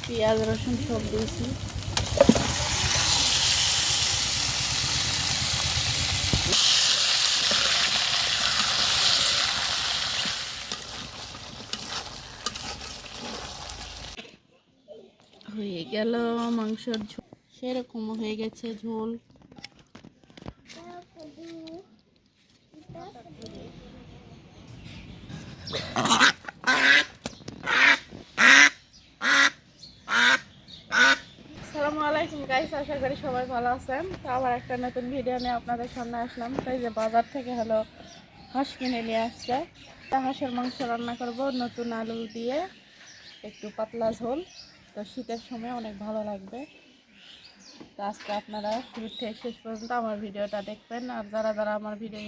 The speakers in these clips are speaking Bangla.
পেঁয়াজ রসুন সব দিয়েছি। হয়ে গেল মাংসের ঝোল, সেরকম হয়ে গেছে ঝোল। আসসালামু আলাইকুম গাইস, আশা করি সবাই ভালো আছেন। তো আবার একটা নতুন ভিডিও নিয়ে আপনাদের সামনে আসলাম। তাই যে বাজার থেকে হলো হাঁস কিনে নিয়ে আসছে। তা হাঁসের মাংস রান্না করব নতুন আলু দিয়ে, একটু পাতলা ঝোল। তো শীতের সময় অনেক ভালো লাগবে। তো আজকে আপনারা শুরু থেকে শেষ পর্যন্ত আমার ভিডিওটা দেখবেন। আর যারা যারা আমার ভিডিও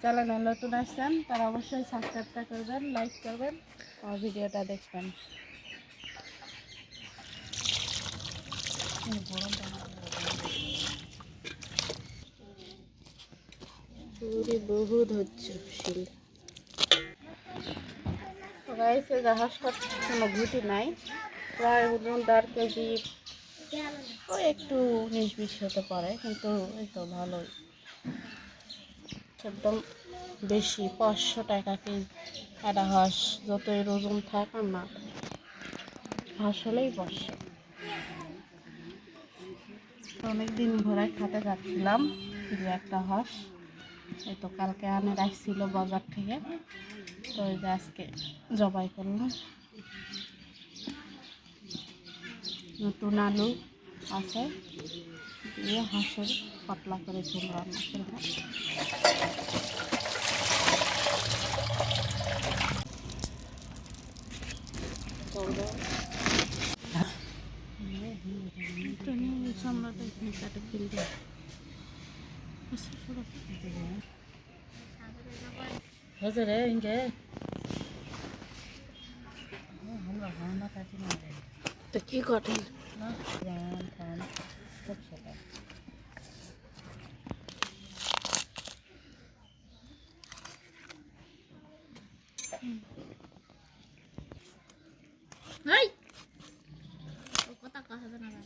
চ্যানেলে নতুন আসছেন তারা অবশ্যই সাবস্ক্রাইবটা করবেন, লাইক করবেন, আমার ভিডিওটা দেখবেন। বহুত হচ্ছে শিল গাইছে, হাঁসটার কোনো ঘুটি নাই, প্রায় ওজন 1.5 কেজি, ওই একটু 19-20 হতে পারে, কিন্তু এই তো ভালোই, একদম বেশি। 500 টাকা কেজি একটা হাঁস, যতই ওজন থাক আর না, হাঁস হলেই 500। অনেকদিন ধরে খেতে যাচ্ছিলাম যে একটা হাঁস, এই তো কালকে আনে রাখছিল বাজার থেকে। তো এই যে আজকে জবাই করলাম। নতুন আলু আছে দিয়ে হাঁসের পাতলা করে ঝোল রান্না করব। সামলাটা এখানে কাটে ফেলবে। হজরে ইনকে তো কি করেন কথা কথা না।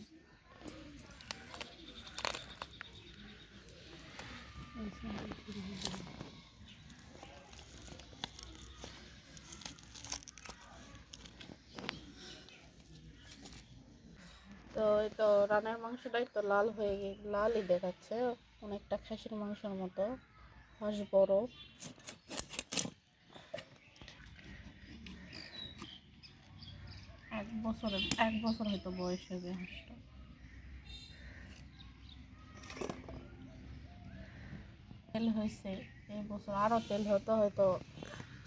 তো এই তো রানের মাংসটাই তো লাল হয়ে লালই দেখাচ্ছে, অনেকটা খাসির মাংসের মতো। হাঁস বড়, এক বছর হয়তো বয়স হবে হাঁসটা। তেল হয়েছে এই বছর, আরও তেল হতো, হয়তো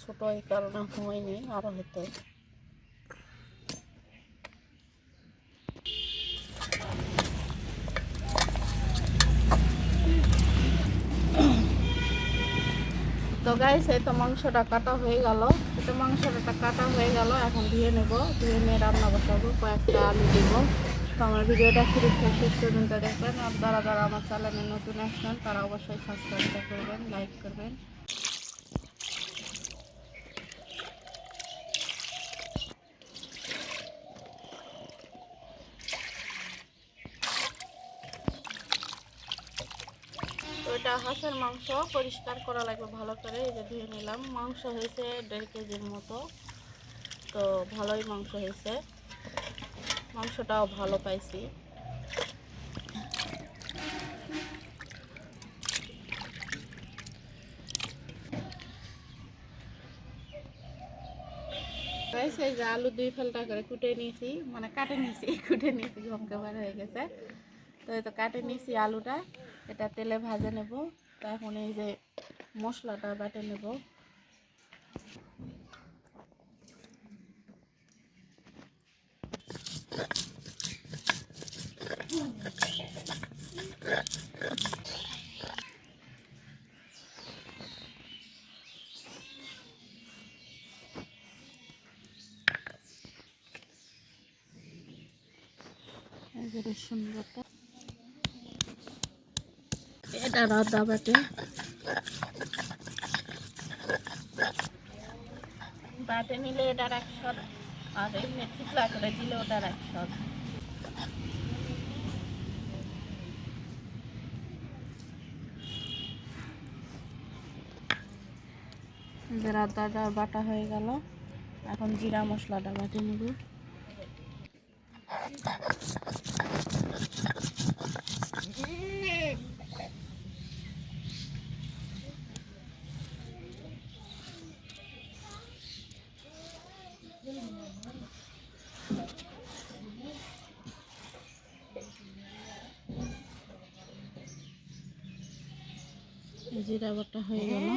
ছোট এই কারণে হয়নি, আরও হতো। তো গাইস, এই তো মাংসটা কাটা হয়ে গেল। এখন ধুয়ে নেব, ধুয়ে নিয়ে রান্না বসাবো। কয়েকটা আলু দিব। তো আমার ভিডিওটা শুরু থেকে শেষ পর্যন্ত দেখবেন। আর যারা যারা আমার চ্যানেলে নতুন আসছেন তারা অবশ্যই সাবস্ক্রাইব করবেন, লাইক করবেন। তো এটা হাঁসের মাংস, পরিষ্কার করা লাগবে ভালো করে। এই যে ধুয়ে নিলাম। মাংস হয়েছে 1.5 কেজির মতো। তো ভালোই মাংস হয়েছে, মাংসটাও ভালো পাইছি। এই যে আলু 2 ফালটা করে কুটে নিয়েছি, মানে কাটে নিয়েছি, কুটে নিয়েছি, ঘমকে বার হয়ে গেছে। তো এই তো কাটে নিয়েছি আলুটা, এটা তেলে ভাজে নেব। তো এখন এই যে মশলাটা বাটে নেব। এই যে রসুন বাটা, এটা আদা বাটে, বাটে নিলে এটার একসাথে আর এমনি ঠিকলা করে দিলে ওটা রাখতে হবে। আদাটা বাটা হয়ে গেল, এখন জিরা মশলাটা বাটি নেব। জিরা বাটা হয়ে গেল,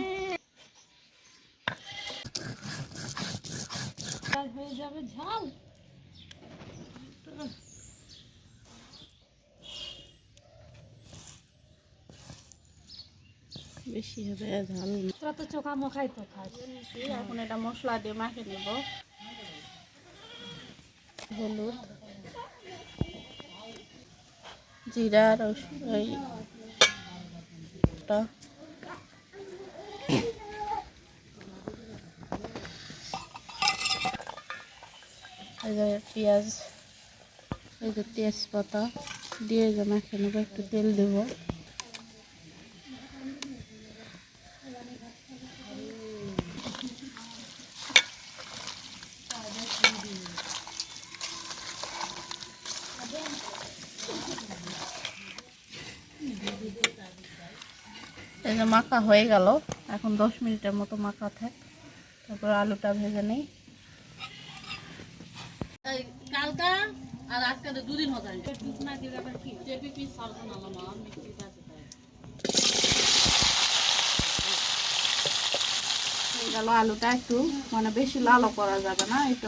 হয়ে যাবে ঝাল। বেশি হবে ঝাল, তো চোখা মখাই তো খাই। এখন এটা মশলা দিয়ে মাখে নেব। হলুদ, জিরা, রসুন, পেঁয়াজ, এই যে তেজপাতা দিয়ে মাখে নেব। একটু তেল দেব। এই যে মাখা হয়ে গেল, এখন 10 মিনিটের মতো মাখা থাক, তারপর আলুটা ভেজে নেই। কালকা আর আজকে দুদিন হতো না দিয়ে আবার কি চেপি পিস সালন আলাম মিষ্টি আছে হয়ে গেল আলুটা, একটু মানে বেশি লালও করা যাবে না, একটু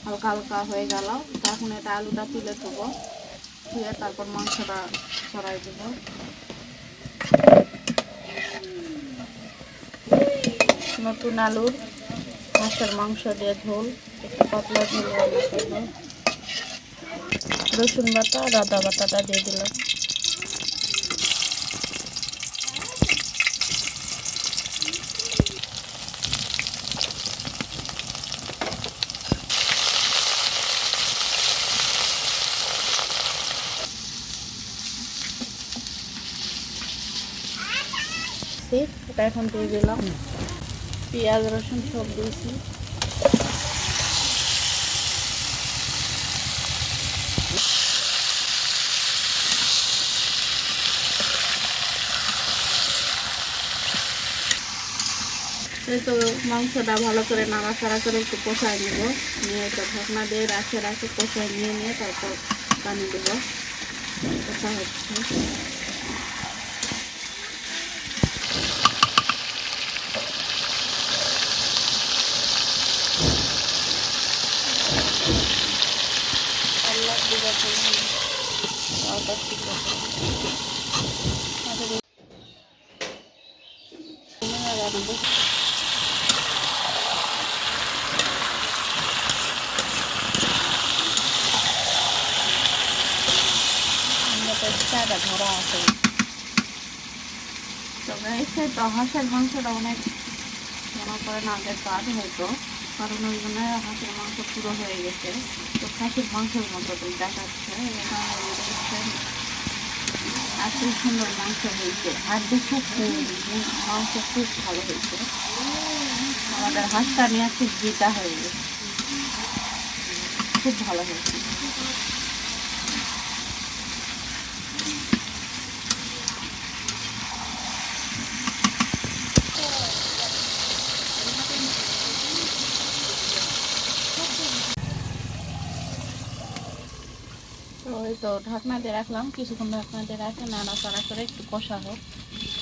হালকা হালকা হয়ে গেল। এখন এটা আলুটা তুলে দেবো, ধুয়ে তারপর মাংসটা ছড়াই দেব। নতুন আলুর হাঁসের মাংস দিয়ে ঝোল, একটু পাতলা ঝোল রান্না করবো। রসুন বাটা আর আদা বাটাটা দিয়ে দিলাম। এটা এখন দিয়ে দিলাম, পেঁয়াজ রসুন সব দিয়েছি। এই তো মাংসটা ভালো করে নাড়াচাড়া করে একটু কষায় নেব, নিয়ে একটু ঢাকনা দিয়ে রাখে কষায় নিয়ে তারপর পানি দেবো। কষা হচ্ছে। ধরা আছে, তবে এসে তো হাঁসের মাংসটা অনেক মনে করেন আগের কাজ হতো, কারণ ওই জন্য হাঁসের মাংস পুরো হয়ে গেছে, তো খাসির মাংসের মতো দেখাচ্ছে। আর খুব সুন্দর মাংস হয়েছে, আর খুব মাংস খুব ভালো হয়েছে। আমাদের হাঁসটা নিয়ে খুব জিতা হয়ে গেছে, খুব ভালো হয়েছে। ওই তো ঢাকনা দিয়ে রাখলাম, কিছুক্ষণ ঢাকনা দিয়ে রাখে নাড়াচাড়া করে একটু কষা হোক,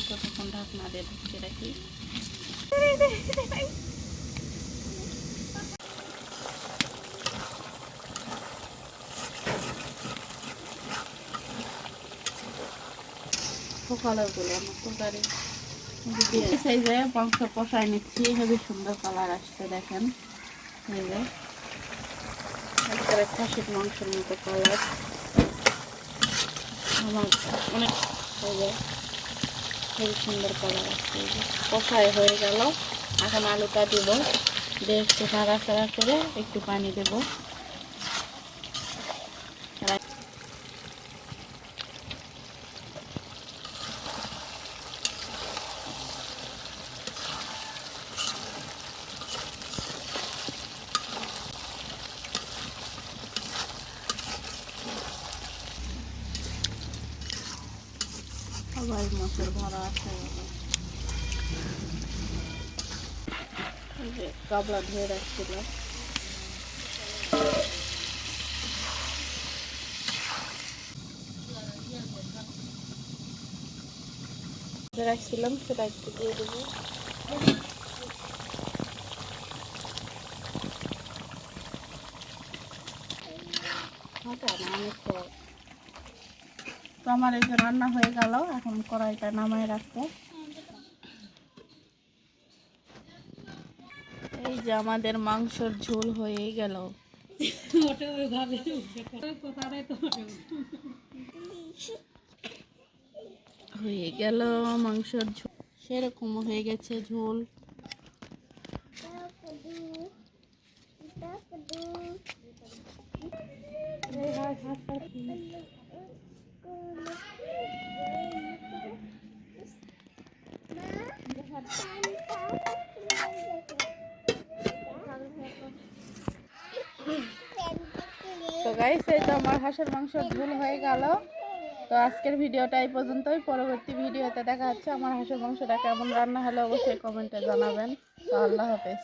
ততক্ষণ ঢাকনা দিয়ে ঢুকিয়ে রাখি। সকালের গুলো আমার তরকারি সাইজে মাংস কষাই নিচ্ছি, হেবি সুন্দর কালার আসছে দেখেন। এই যে একবারে খাসির মাংসের মতো কালার আমার অনেক, এই যে খুবই সুন্দর কালার আসছে। কষাই হয়ে গেল, এখন আলুটা দিব, দিয়ে একটু নাড়াচাড়া করে একটু পানি দেব। সবাই মশলা ভরা আছে, গাবলা ধুয়ে রাখছিলাম, সেটা একটু দিয়ে দেবো। তো আমার এই যে রান্না হয়ে গেল, এখন কড়াইটা নামায় রাখবো। এই যে আমাদের মাংসের ঝোল হয়ে গেল। হয়ে গেল মাংসের ঝোল, সেরকম হয়ে গেছে ঝোল। তো গাইস, এই তো আমার হাঁসের মাংসের ঝোল হয়ে গেল। তো আজকের ভিডিওটা এই পর্যন্তই। পরবর্তী ভিডিওতে দেখা হচ্ছে। আমার হাঁসের মাংসটা কেমন রান্না হলো অবশ্যই কমেন্টে জানাবেন। তো আল্লাহ হাফেজ।